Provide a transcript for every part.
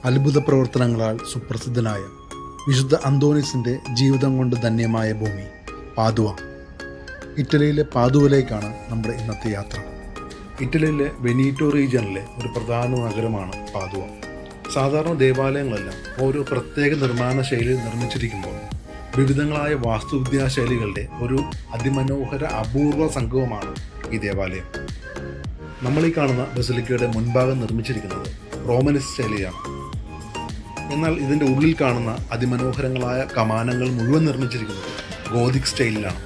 അത്ഭുത പ്രവർത്തനങ്ങളാൽ സുപ്രസിദ്ധനായ വിശുദ്ധ അന്തോണീസിൻ്റെ ജീവിതം കൊണ്ട് ധന്യമായ ഭൂമി പാദുവ. ഇറ്റലിയിലെ പാദുവയിലേക്കാണ് നമ്മുടെ ഇന്നത്തെ യാത്ര. ഇറ്റലിയിലെ വെനീറ്റോ റീജിയനിലെ ഒരു പ്രധാന നഗരമാണ് പാദുവ. സാധാരണ ദേവാലയങ്ങളെല്ലാം ഓരോ പ്രത്യേക നിർമ്മാണ ശൈലിയിൽ നിർമ്മിച്ചിരിക്കുമ്പോൾ വിവിധങ്ങളായ വാസ്തുവിദ്യാശൈലികളുടെ ഒരു അതിമനോഹര അപൂർവ സംഗമമാണ് ഈ ദേവാലയം. നമ്മൾ ഈ കാണുന്ന ബസിലിക്കയുടെ മുൻഭാഗം നിർമ്മിച്ചിരിക്കുന്നത് റോമനിസ്റ്റ് ശൈലിയാണ്. എന്നാൽ ഇതിൻ്റെ ഉള്ളിൽ കാണുന്ന അതിമനോഹരങ്ങളായ കമാനങ്ങൾ മുഴുവൻ നിർമ്മിച്ചിരിക്കുന്നത് ഗോതിക് സ്റ്റൈലിലാണ്.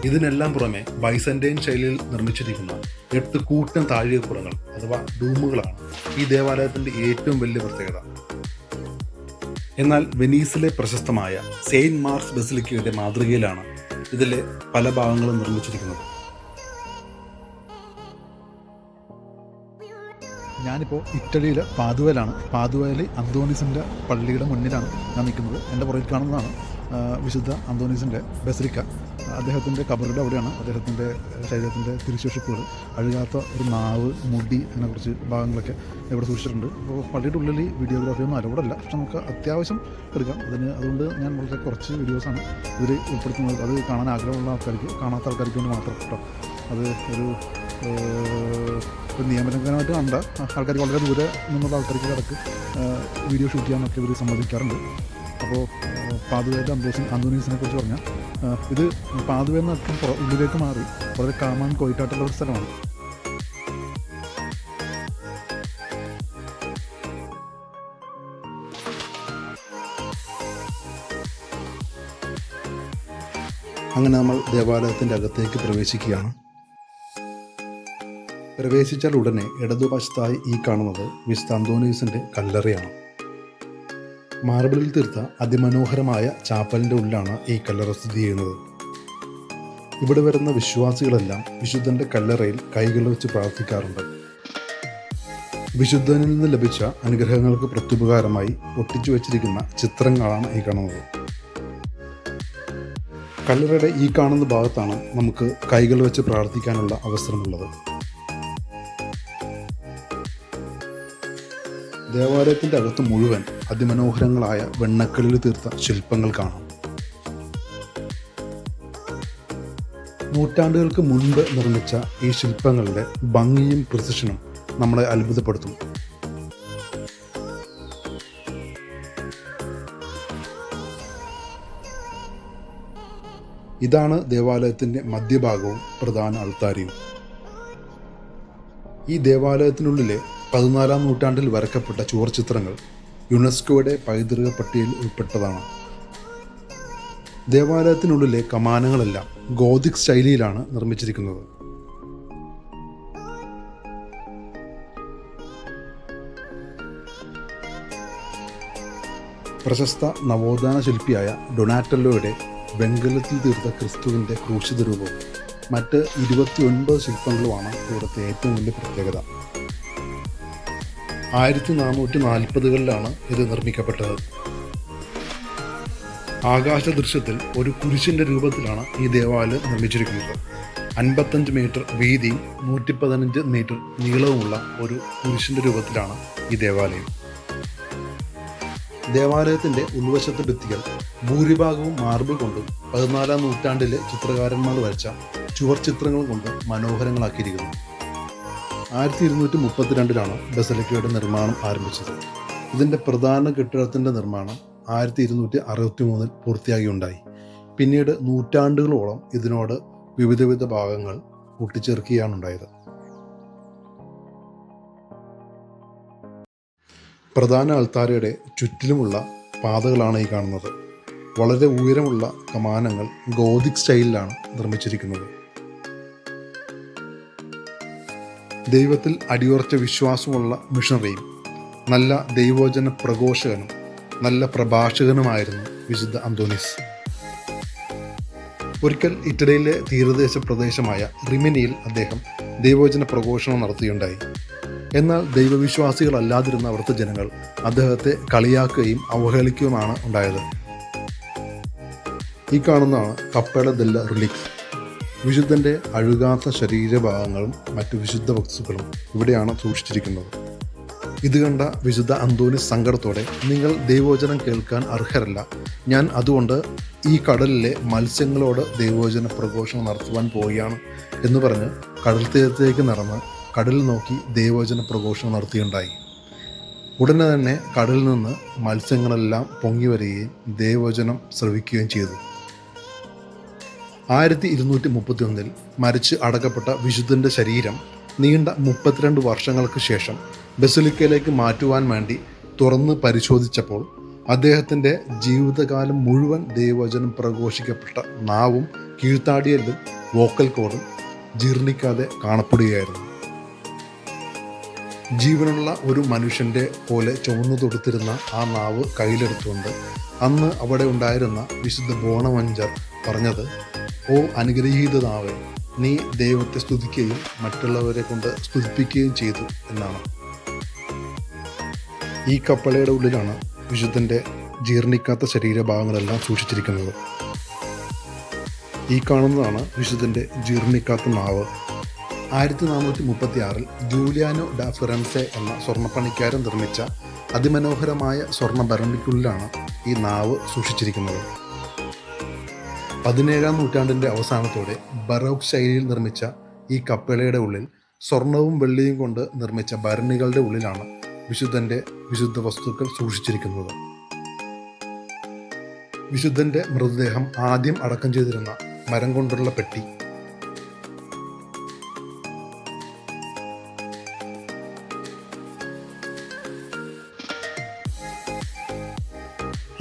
ഇതിനെല്ലാം പുറമെ ബൈസന്റൈൻ ശൈലിയിൽ നിർമ്മിച്ചിരിക്കുന്ന 8 കൂറ്റൻ താഴികപ്പുറങ്ങൾ അഥവാ ഡൂമുകളാണ് ഈ ദേവാലയത്തിൻ്റെ ഏറ്റവും വലിയ പ്രത്യേകത. എന്നാൽ വെനീസിലെ പ്രശസ്തമായ സെയിൻറ്റ് മാർക്സ് ബസിലിക്കയുടെ മാതൃകയിലാണ് ഇതിലെ പല ഭാഗങ്ങളും നിർമ്മിച്ചിരിക്കുന്നത്. ഞാനിപ്പോൾ ഇറ്റലിയിലെ പാദുവയിലാണ്. പാദുവയിൽ അന്തോണീസിൻ്റെ പള്ളിയുടെ മുന്നിലാണ് ഞാൻ നിൽക്കുന്നത്. എൻ്റെ പുറകിൽ കാണുന്നതാണ് വിശുദ്ധ അന്തോണീസിൻ്റെ ബസിലിക്ക. അദ്ദേഹത്തിൻ്റെ കബറുടെ അവിടെയാണ് അദ്ദേഹത്തിൻ്റെ ശരീരത്തിൻ്റെ തിരുശേഷിപ്പുകൾ, അഴുകാത്ത ഒരു നാവ്, മുടി, അങ്ങനെ കുറച്ച് ഭാഗങ്ങളൊക്കെ ഇവിടെ സൂക്ഷിച്ചിട്ടുണ്ട്. അപ്പോൾ പള്ളിയുടെ ഉള്ളിൽ വീഡിയോഗ്രാഫിയൊന്നും അലൗഡല്ല, പക്ഷെ നമുക്ക് അത്യാവശ്യം എടുക്കാം. അതുകൊണ്ട് ഞാൻ വളരെ കുറച്ച് വീഡിയോസാണ് ഇതിൽ ഉൾപ്പെടുത്തുന്നത്. അത് കാണാൻ ആഗ്രഹമുള്ള ആൾക്കാർക്ക്, കാണാത്ത ആൾക്കാർക്ക് വേണ്ടി മാത്രം കേട്ടോ. അത് ഒരു നിയമലംഘനമായിട്ട് കണ്ട ആൾക്കാർക്ക്, വളരെ ദൂരെ നിന്നുള്ള ആൾക്കാർക്ക് ഇടയ്ക്ക് വീഡിയോ ഷൂട്ട് ചെയ്യാനൊക്കെ ഇവർ സമ്മതിക്കാറുണ്ട്. അപ്പോൾ പാദുവയിലെ അന്തോണീസിനെ കുറിച്ച് പറഞ്ഞാൽ, ഇത് പാദുവയിൽ നിന്ന് ഉള്ളിലേക്ക് മാറി വളരെ കാമാൻ കോയിട്ടായിട്ടുള്ള ഒരു സ്ഥലമാണ്. അങ്ങനെ നമ്മൾ ദേവാലയത്തിൻ്റെ അകത്തേക്ക് പ്രവേശിക്കുകയാണ്. പ്രവേശിച്ചാൽ ഉടനെ ഇടതുവശത്തായി ഈ കാണുന്നത് വിശുദ്ധ അന്തോണീസിൻ്റെ കല്ലറയാണ്. മാർബിളിൽ തീർത്ത അതിമനോഹരമായ ചാപ്പലിൻ്റെ ഉള്ളിലാണ് ഈ കല്ലറ സ്ഥിതി ചെയ്യുന്നത്. ഇവിടെ വരുന്ന വിശ്വാസികളെല്ലാം വിശുദ്ധൻ്റെ കല്ലറയിൽ കൈകൾ വെച്ച് പ്രാർത്ഥിക്കാറുണ്ട്. വിശുദ്ധനിൽ നിന്ന് ലഭിച്ച അനുഗ്രഹങ്ങൾക്ക് പ്രത്യുപകാരമായി ഒട്ടിച്ചു വച്ചിരിക്കുന്ന ചിത്രങ്ങളാണ് ഈ കാണുന്നത്. കല്ലറയുടെ ഈ കാണുന്ന ഭാഗത്താണ് നമുക്ക് കൈകൾ വെച്ച് പ്രാർത്ഥിക്കാനുള്ള അവസരമുള്ളത്. ദേവാലയത്തിൻ്റെ അകത്ത് മുഴുവൻ അതിമനോഹരങ്ങളായ വെണ്ണക്കല്ലിൽ തീർത്ത ശില്പങ്ങൾ കാണാം. നൂറ്റാണ്ടുകൾക്ക് മുൻപ് നിർമ്മിച്ച ഈ ശില്പങ്ങളുടെ ഭംഗിയും പ്രിസിഷനും നമ്മളെ അത്ഭുതപ്പെടുത്തും. ഇതാണ് ദേവാലയത്തിൻ്റെ മധ്യഭാഗവും പ്രധാന അൾത്താരയും. ഈ ദേവാലയത്തിനുള്ളിലെ 14-ാം നൂറ്റാണ്ടിൽ വരക്കപ്പെട്ട ചുവർച്ചിത്രങ്ങൾ യുനെസ്കോയുടെ പൈതൃക പട്ടികയിൽ ഉൾപ്പെട്ടതാണ്. ദേവാലയത്തിനുള്ളിലെ കമാനങ്ങളെല്ലാം ഗോതിക് ശൈലിയിലാണ് നിർമ്മിച്ചിരിക്കുന്നത്. പ്രശസ്ത നവോത്ഥാന ശില്പിയായ ഡൊണാറ്റല്ലോയുടെ വെങ്കലത്തിൽ തീർത്ത ക്രിസ്തുവിൻ്റെ ക്രൂശിത രൂപവും മറ്റ് 29 ശില്പങ്ങളുമാണ് ഇവിടുത്തെ ഏറ്റവും വലിയ പ്രത്യേകത. 1440-കളിലാണ് ഇത് നിർമ്മിക്കപ്പെട്ടത്. ആകാശ ദൃശ്യത്തിൽ ഒരു കുരിശിൻ്റെ രൂപത്തിലാണ് ഈ ദേവാലയം നിർമ്മിച്ചിരിക്കുന്നത്. 55 മീറ്റർ വീതിയും 115 മീറ്റർ നീളവുമുള്ള ഒരു കുരിശിൻ്റെ രൂപത്തിലാണ് ഈ ദേവാലയം. ദേവാലയത്തിൻ്റെ ഉൾവശത്തെ ഭിത്തികൾ ഭൂരിഭാഗവും മാർബിൾ കൊണ്ടും 14-ാം നൂറ്റാണ്ടിലെ ചിത്രകാരന്മാർ വരച്ച ചുവർ ചിത്രങ്ങൾ കൊണ്ട് മനോഹരങ്ങളാക്കിയിരിക്കുന്നു. 1232-ലാണ് ബസിലിക്കയുടെ നിർമ്മാണം ആരംഭിച്ചത്. ഇതിൻ്റെ പ്രധാന കെട്ടിടത്തിൻ്റെ നിർമ്മാണം 1263 പൂർത്തിയാകുകയുണ്ടായി. പിന്നീട് നൂറ്റാണ്ടുകളോളം ഇതിനോട് വിവിധ ഭാഗങ്ങൾ കൂട്ടിച്ചേർക്കുകയാണ് ഉണ്ടായത്. പ്രധാന അൾത്താരയുടെ ചുറ്റിലുമുള്ള പാതകളാണ് ഈ കാണുന്നത്. വളരെ ഉയരമുള്ള കമാനങ്ങൾ ഗോതിക് സ്റ്റൈലിലാണ് നിർമ്മിച്ചിരിക്കുന്നത്. ദൈവത്തിൽ അടിയുറച്ച വിശ്വാസമുള്ള മിഷണറിയും നല്ല ദൈവവചന പ്രഘോഷകനും നല്ല പ്രഭാഷകനുമായിരുന്നു വിശുദ്ധ അന്തോണീസ്. ഒരിക്കൽ ഇറ്റലിയിലെ തീരദേശ പ്രദേശമായ റിമിനിയിൽ അദ്ദേഹം ദൈവവചന പ്രഘോഷണം നടത്തുകയുണ്ടായി. എന്നാൽ ദൈവവിശ്വാസികളല്ലാതിരുന്ന അവിടുത്തെ ജനങ്ങൾ അദ്ദേഹത്തെ കളിയാക്കുകയും അവഹേളിക്കുകയുമാണ് ഉണ്ടായത്. ഈ കാണുന്നതാണ് കപ്പേള ദെല്ല റിലിക്സ്. വിശുദ്ധൻ്റെ അഴുകാത്ത ശരീരഭാഗങ്ങളും മറ്റു വിശുദ്ധ വസ്തുക്കളും ഇവിടെയാണ് സൂക്ഷിച്ചിരിക്കുന്നത്. ഇത് കണ്ട വിശുദ്ധ അന്തോണീസ് സങ്കടത്തോടെ, നിങ്ങൾ ദൈവവചനം കേൾക്കാൻ അർഹരല്ല, ഞാൻ അതുകൊണ്ട് ഈ കടലിലെ മത്സ്യങ്ങളോട് ദൈവവചന പ്രഘോഷണം നടത്തുവാൻ പോവുകയാണ് എന്ന് പറഞ്ഞ് കടൽ തീരത്തേക്ക് നടന്ന് കടലിൽ നോക്കി ദൈവവചന പ്രഘോഷണം നടത്തിയുണ്ടായി. ഉടനെ തന്നെ കടലിൽ നിന്ന് മത്സ്യങ്ങളെല്ലാം പൊങ്ങി വരികയും ദൈവവചനം ശ്രവിക്കുകയും ചെയ്തു. 1231 മരിച്ച് അടക്കപ്പെട്ട വിശുദ്ധൻ്റെ ശരീരം നീണ്ട 32 വർഷങ്ങൾക്ക് ശേഷം ബസിലിക്കയിലേക്ക് മാറ്റുവാൻ വേണ്ടി തുറന്ന് പരിശോധിച്ചപ്പോൾ അദ്ദേഹത്തിൻ്റെ ജീവിതകാലം മുഴുവൻ ദൈവവചനം പ്രഘോഷിക്കപ്പെട്ട നാവും കീഴ്ത്താടിയല്ലും വോക്കൽ കോഡും ജീർണിക്കാതെ കാണപ്പെടുകയായിരുന്നു. ജീവനുള്ള ഒരു മനുഷ്യൻ്റെ പോലെ ചുവന്നു തൊടുത്തിരുന്ന ആ നാവ് കയ്യിലെടുത്തുകൊണ്ട് അന്ന് അവിടെ ഉണ്ടായിരുന്ന വിശുദ്ധ ബോണവഞ്ചർ പറഞ്ഞത്, ഓ അനുഗ്രഹീത നാവേ, നീ ദൈവത്തെ സ്തുതിക്കുകയും മറ്റുള്ളവരെ കൊണ്ട് സ്തുതിപ്പിക്കുകയും ചെയ്തു എന്നാണ്. ഈ കപ്പളയുടെ ഉള്ളിലാണ് വിശുദ്ധൻ്റെ ജീർണിക്കാത്ത ശരീരഭാഗങ്ങളെല്ലാം സൂക്ഷിച്ചിരിക്കുന്നത്. ഈ കാണുന്നതാണ് വിശുദ്ധൻ്റെ ജീർണിക്കാത്ത നാവ്. 1436 ജൂലിയാനോ ഡ ഫിറൻസെ എന്ന സ്വർണ്ണപ്പണിക്കാരൻ നിർമ്മിച്ച അതിമനോഹരമായ സ്വർണ്ണ ഭരണിക്കുള്ളിലാണ് ഈ നാവ് സൂക്ഷിച്ചിരിക്കുന്നത്. 17-ാം നൂറ്റാണ്ടിൻ്റെ അവസാനത്തോടെ ബറോക്ക് ശൈലിയിൽ നിർമ്മിച്ച ഈ കപ്പേളയുടെ ഉള്ളിൽ സ്വർണവും വെള്ളിയും കൊണ്ട് നിർമ്മിച്ച ഭരണികളുടെ ഉള്ളിലാണ് വിശുദ്ധൻ്റെ വിശുദ്ധ വസ്തുക്കൾ സൂക്ഷിച്ചിരിക്കുന്നത്. വിശുദ്ധൻ്റെ മൃതദേഹം ആദ്യം അടക്കം ചെയ്തിരുന്ന മരം കൊണ്ടുള്ള പെട്ടി,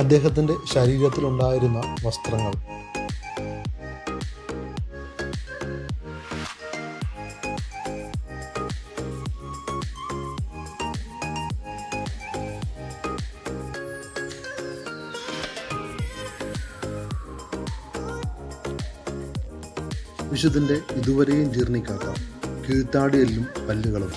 അദ്ദേഹത്തിൻ്റെ ശരീരത്തിലുണ്ടായിരുന്ന വസ്ത്രങ്ങൾ, വിശുദ്ധൻ്റെ ഇതുവരെയും ജീർണിക്കാത്ത കീഴ്ത്താടിയെല്ലും പല്ലുകളും,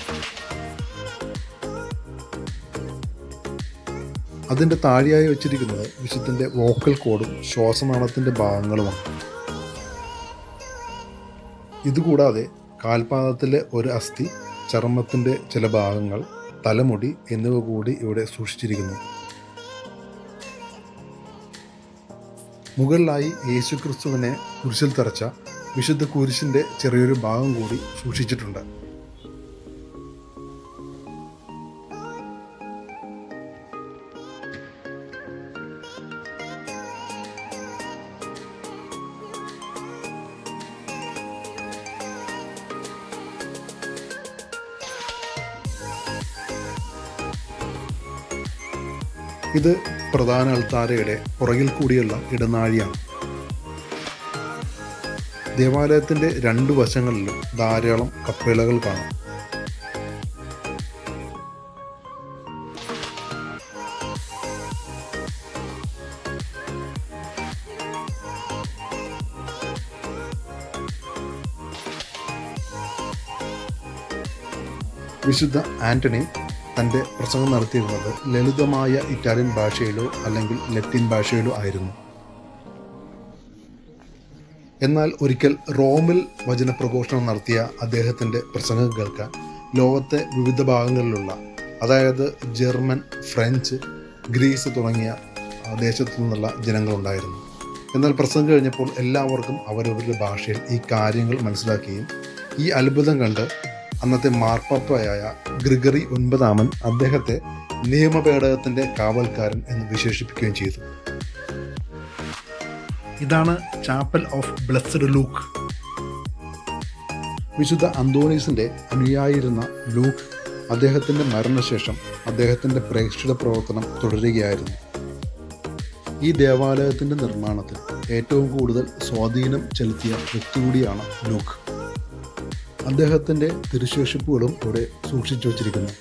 അതിൻ്റെ താഴെയായി വച്ചിരിക്കുന്നത് വിശുദ്ധൻ്റെ വോക്കൽ കോഡും ശ്വാസനാളത്തിൻ്റെ ഭാഗങ്ങളുമാണ്. ഇതുകൂടാതെ കാൽപാദത്തിലെ ഒരു അസ്ഥി, ചർമ്മത്തിൻ്റെ ചില ഭാഗങ്ങൾ, തലമുടി എന്നിവ കൂടി ഇവിടെ സൂക്ഷിച്ചിരിക്കുന്നു. മുകളിലായി യേശുക്രിസ്തുവിനെ കുരിശിൽ തറച്ച വിശുദ്ധ കുരിശിൻ്റെ ചെറിയൊരു ഭാഗം കൂടി സൂക്ഷിച്ചിട്ടുണ്ട്. ഇത് പ്രധാന അൾത്താരയുടെ പുറകിൽ കൂടിയുള്ള ഇടനാഴിയാണ്. ദേവാലയത്തിൻ്റെ 2 വശങ്ങളിലും ധാരാളം കപ്പേളകൾ കാണാം. വിശുദ്ധ ആന്റണി തൻ്റെ പ്രസംഗം നടത്തിയിരുന്നത് ലളിതമായ ഇറ്റാലിയൻ ഭാഷയിലോ അല്ലെങ്കിൽ ലത്തീൻ ഭാഷയിലോ ആയിരുന്നു. എന്നാൽ ഒരിക്കൽ റോമിൽ വചനപ്രഘോഷണം നടത്തിയ അദ്ദേഹത്തിൻ്റെ പ്രസംഗം കേൾക്കാൻ ലോകത്തെ വിവിധ ഭാഗങ്ങളിലുള്ള, അതായത് ജർമ്മൻ, ഫ്രഞ്ച്, ഗ്രീസ് തുടങ്ങിയ ദേശത്തു നിന്നുള്ള ജനങ്ങളുണ്ടായിരുന്നു. എന്നാൽ പ്രസംഗം കഴിഞ്ഞപ്പോൾ എല്ലാവർക്കും അവരവരുടെ ഭാഷയിൽ ഈ കാര്യങ്ങൾ മനസ്സിലാക്കുകയും ഈ അത്ഭുതം കണ്ട് അന്നത്തെ മാർപ്പാപ്പയായ ഗ്രിഗറി 9 അദ്ദേഹത്തെ നിയമപേടകത്തിൻ്റെ കാവൽക്കാരൻ എന്ന് വിശേഷിപ്പിക്കുകയും ചെയ്തു. ഇതാണ് ചാപ്പൽ ഓഫ് ബ്ലെസ്ഡ് ലൂക്ക്. വിശുദ്ധ അന്തോണീസിൻ്റെ അനുയായിരുന്ന ലൂക്ക് അദ്ദേഹത്തിൻ്റെ മരണശേഷം അദ്ദേഹത്തിൻ്റെ പ്രേക്ഷിത പ്രവർത്തനം തുടരുകയായിരുന്നു. ഈ ദേവാലയത്തിൻ്റെ നിർമ്മാണത്തിൽ ഏറ്റവും കൂടുതൽ സ്വാധീനം ചെലുത്തിയ വ്യക്തി കൂടിയാണ് ലൂക്ക്. അദ്ദേഹത്തിൻ്റെ തിരുശേഷിപ്പുകളും ഇവിടെ സൂക്ഷിച്ചു വച്ചിരിക്കുന്നു.